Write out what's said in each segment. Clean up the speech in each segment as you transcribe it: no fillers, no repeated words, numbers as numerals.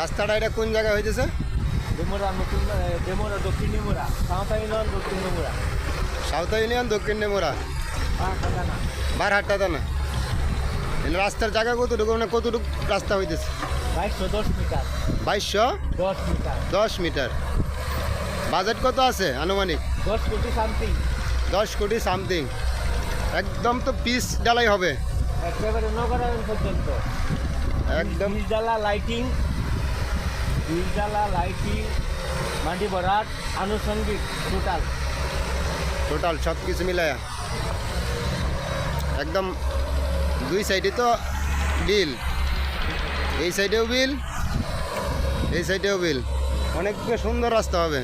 রাস্তাটা এটা কোন জায়গায় হইতেছে? ডেমোরা নতুন ডেমোরা দক্ষিণ ডেমোরা সাঁওতা ইউনিয়ন দক্ষিণ ডেমোরা সাউথ ইউনিয়ন দক্ষিণ নেমোরা না বারহাট্টা না। রাস্তার জায়গা কতটুকু, মানে কতটুকু রাস্তা হইতেছে? 2210 মিটার 2210 10 মিটার মিটার। বাজেট কত আছে আনুমানিক? 10 কোটি সামথিং 10 কোটি সামথিং। একদম তো পিস ডালাই হবে একেবারে নগরায়ণ পর্যন্ত। একদম। বিলডালা লাইটিং মাটি ভরাট আনুষঙ্গিক টোটাল সব কিছু মিলায়া একদম। দুই সাইডে তো বিল, এই সাইডেও বিল, এই সাইডেও বিল। অনেক সুন্দর রাস্তা হবে।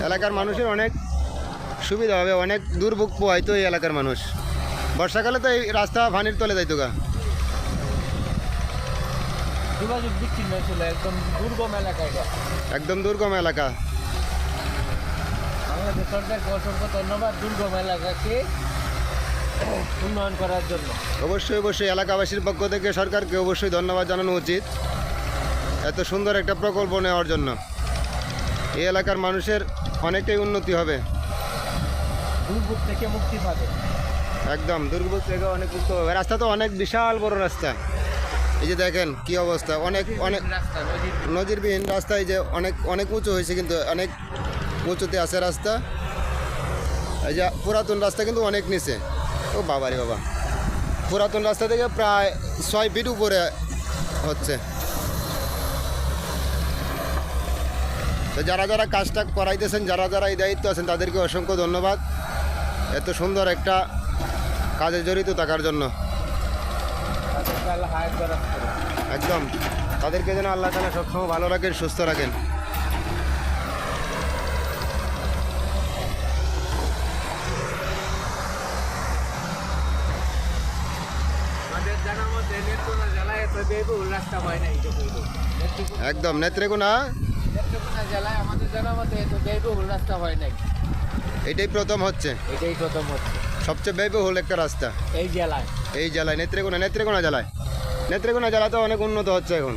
এলাকার মানুষের অনেক সুবিধা হবে, অনেক দুর্ভোগ পোহায় তো এই এলাকার মানুষ। বর্ষাকালে তো এই রাস্তা পানির তলে যাইতো গা। যোগাযোগ বিচ্ছিন্ন ছিল, একদম দুর্গম এলাকা এটা। একদম দুর্গম এলাকা। বাংলাদেশ সরকারকে অসংখ্য ধন্যবাদ দুর্গম এলাকাকে উন্নয়ন করার জন্য। অবশ্যই অবশ্যই এলাকাবাসীর পক্ষ থেকে সরকারকে অবশ্যই ধন্যবাদ জানানো উচিত এত সুন্দর একটা প্রকল্প নেওয়ার জন্য। এই এলাকার মানুষের অনেকটাই উন্নতি হবে, দুর্ভোগ থেকে মুক্তি পাবে। একদম দুর্ভোগ থেকে অনেক মুক্ত হবে। রাস্তা তো অনেক বিশাল বড় রাস্তা, এই যে দেখেন কি অবস্থা। অনেক অনেক রাস্তা নজিরবিহীন রাস্তা। এই যে অনেক অনেক উঁচু হয়েছে, কিন্তু অনেক উঁচুতে আছে রাস্তা। এই যে পুরাতন রাস্তা কিন্তু অনেক নিচে। ও বাবারে বাবা, পুরাতন রাস্তা থেকে প্রায় 6 ফিট উপরে হচ্ছে। তো যারা যারা কাজটা করাইতেছেন, যারা যারা এই দায়িত্ব আছেন, তাদেরকে অসংখ্য ধন্যবাদ এত সুন্দর একটা কাজে জড়িত থাকার জন্য। একদম তাদেরকে যেন আল্লাহ তাআলা সবসময় ভালো রাখেন, সুস্থ রাখেন। একদম নেত্রকোনা জেলায় আমাদের জানা মতে এত ব্যয়বহুল রাস্তা হয় নাই। এটাই প্রথম হচ্ছে সবচেয়ে ব্যয়বহুল একটা রাস্তা এই জেলায়। এই জেলায় নেত্রকোনা জেলায়। নেত্রকোনা জেলা তো অনেক উন্নত হচ্ছে এখন।